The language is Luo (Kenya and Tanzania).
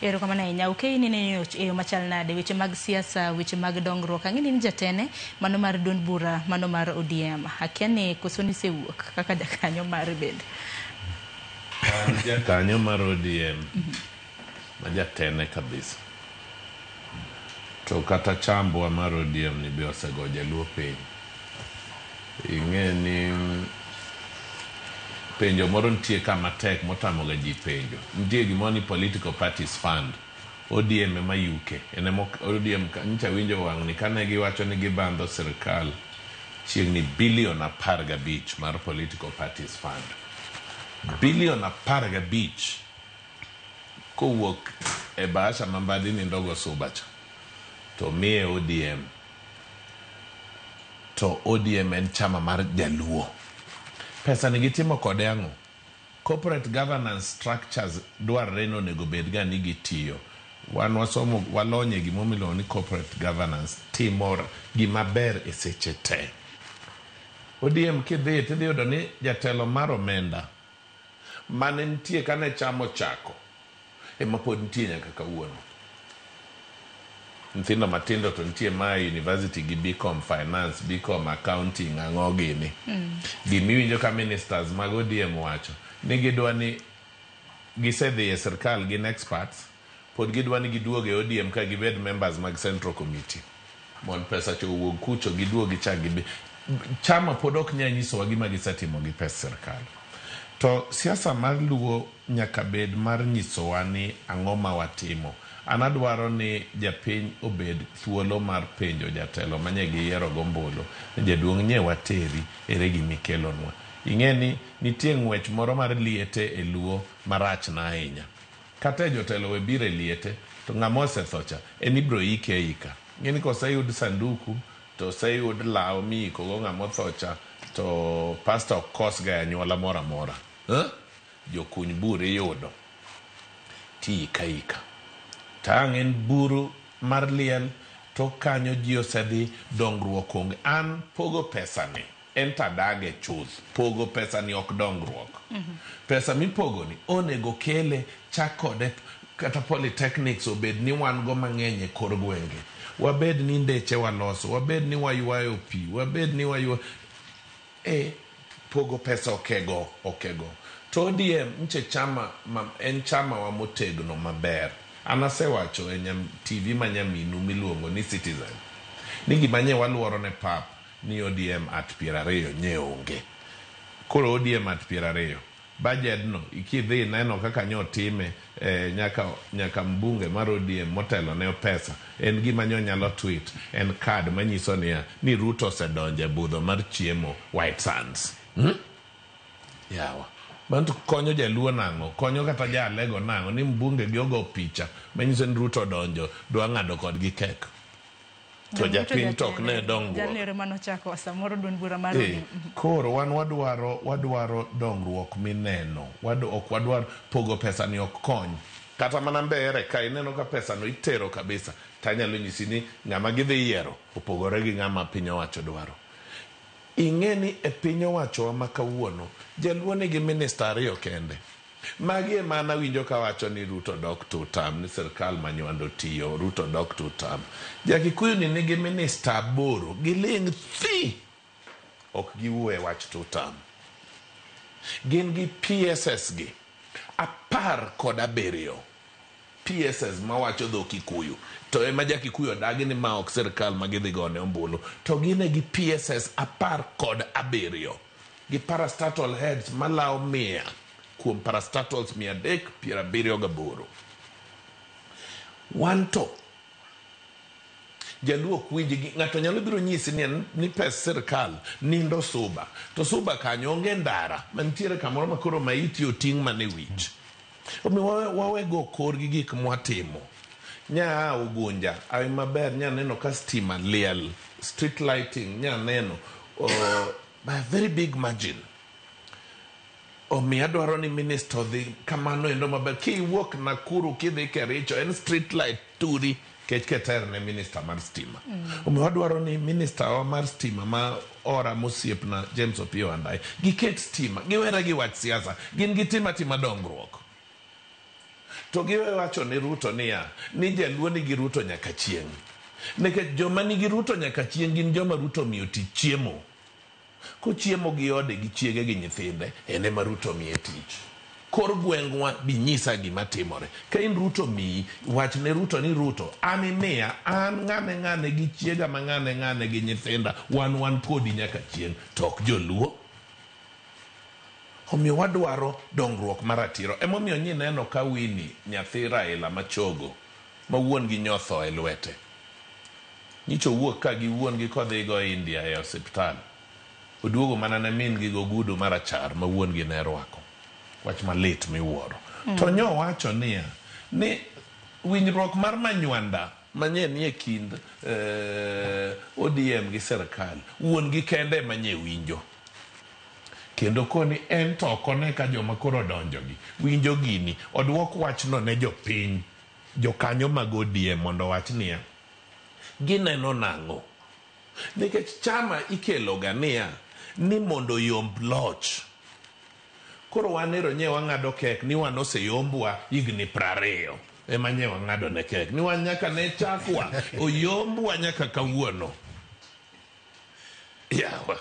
Ero kama na inya okay ni ne yo machal nade weche mag siasa weche mag dongruok ang'ini ni jatene mano mar duond bura mano mar ODM akiani koso ni sewuok kaka jakanyo mar bende jakanyo mar ODM ma jatene kabisa to kata chambwa mar ODM ni be osego jaluo piny ing'e ni penjo moro nitie kama tek motamoga ji penjo nitie gimoro ni political parties fund ODM ema yuke ODM ncha winjo wang' ni kane giwacho ni gibandho sirkal chiegni bilion 15 mar political parties fund bilion 15 kowuok e bahasha mambadi ni ndogo subacha to miye ODM to ODM en chama mar jaluo pesa ni gitimo kode ang'o corporate governance structures dwarre no nego bedga ni gitiyo wan wasomo walonye gimomilo ni corporate governance timor gimaber e seche te ODM kidhi yudo ni jatelo mar omenda mane nitie kane chamo chako ema pod nitie nyaka kawuono nthindo matindo to nitie ma university gi BCom finance BCom accounting ang'o gini gimiwinjo ka ministers mag ODM wacho ni gidwa ni gisedhi e sirkal gin experts pod gidwa ni giduoge ODM ka gibed members mag central committee mon pesa cho wuog kucho giduogi cha gibi chama pod ok nyanyisowa gima gisetimo gi pes sirkal to siasa mar luo nyaka bed mar nyisowa ni ang'o ma watimo anadwaro ni japiny obed thuolo mar penjo jatelo manye giyiero gombolo jaduong' nye wateri ere gimikelonwa ing'e ni nitie ng'wech moro mar liete e luo marach na ahinya kata jotelo we bire liete to ng'ama osethocha en ibro ike ika ing'e ni koseyud sanduku to oseyud law miikogo ng'ama othocha to pastor ok kosga anyuola moro amora jokuny bur iyudo ti ika tang' en buru mar liel to kanyo ji osedhi dongruok onge an pogo pesa ni en tadage chuth pogo pesa ni ok dongruok pesa mipogo ni onego kele chakode kata polytechnics obed ni wan go mang'eny e kor gwenge wabed ni ndeche waloso wabed ni waywayo pi wabed ni pogo pesa okego to ODM nche chama en chama wa motegno maber anasewacho e TV manyaminu miluongo ni Citizen ni gimanye waluoro ne pap ni ODM at 20 nye onge koro ODM at 20 budget no ikidhi neno kaka nyo time nyaka mbunge mar ODM motelo ne pesa en gima nyo nyalo tweet en card manyiso ni Ruto osedonje budho mar chiemo White Sands yawa bantu konyo jaluo nang'o konyo kata jalego nang'o ni mbunge giogo picha manyiso ni Ruto donjo dwa ng'ado kodgi kek to japiny tok ne dongruok koro wan wadwaro dongruok mineno ok wadwar pogo pesa ni ok kony kata mana mbere ka ineno ka pesa no itero kabisa tanyalo nyisi ni ng'ama gidhi yiero opogore gi ng'ama piny owacho dwaro ing'eni e piny owacho ma kawuono jaluo nigi minister ariyo kende magi emana winjo ka wacho ni Ruto dok 2 term ni sirkal manywando tiyo Ruto dok 2 term Jakikuyu ni nigi minister 8 giling thi ok giwuoye wach 2 term gin gi PSS gi 17 PSS mawacho dho Kikuyu to ema Jakikuyu odagi ni ma ok sirkal magidhi gone ombulu to gine gi PSS 17 gi parastatal heads malaw 100 kuom parastatals 378 wanto jaluo kwinji ng'ato nyalo biro nyisi ni pes sirkal nindo suba to suba kanyo onge ndara mantiere kamoro makoro maiti oting' mane wich omi wawego kor gi gik mwatimo nya ugunja awi maber nya neno ka stima liel street lighting nya neno by a very big margin omi adwaro ni minister dhi kamano endo maber kiwuok Nakuru kidhi Kericho en street light turi keter ne minister mar stima omi adwaro ni minister mar stima ma ora mosiep na James Opiyo Wandayi giket stima giwera gi wach siasa gin gitima dongruok to giwe wacho ni Ruto niya ni jaluo nigi Ruto nyaka chieng'. Nikech joma nigi Ruto nyaka chieng' gin joma Ruto miyo tich chiemo. Kochiemo gi ode gi chiege gi nyithinde, ene ma Ruto miye tich. Kor gweng'wa binyisa gima timore. Ka in Ruto miyi, wach ne Ruto ni Ruto, an imiya, an ng'ane gi chiega ma ng'ane gi nyithinda, wan kodi nyaka chieng', tok joluo. Omiyo wadwaro dongruok maratiro. Emomiyo nyineno ka Winnie nyathi Raila Machogo, ma wuon gi nyotho e lwete. Nyicho wuok ka gi wuon gi kodhi go India e osiptal. Oduogo mana ne min gi gogudu marachar ma wuon gi ne rwako. Wach malit miwuoro. To nyo wacho niya, ni winjruok mar manywanda manyien nie kind ODM gi serikal, wuon gi kende manye winjo. Kendo koni en to kone ka joma koro donjo gi winjo gini, odwok wachno ne jopiny, jokanyo mag ODM mondo wach niya, gineno nang'o. Nikech chama ikelo gania ni mondo yomb loch. Koro wanero nye wang'ado kek ni wan oseyombwa higni 20. Ema nye wang'ado ne kek ni wan nyaka ne chakwa oyombwa nyaka kawuono. Yawa.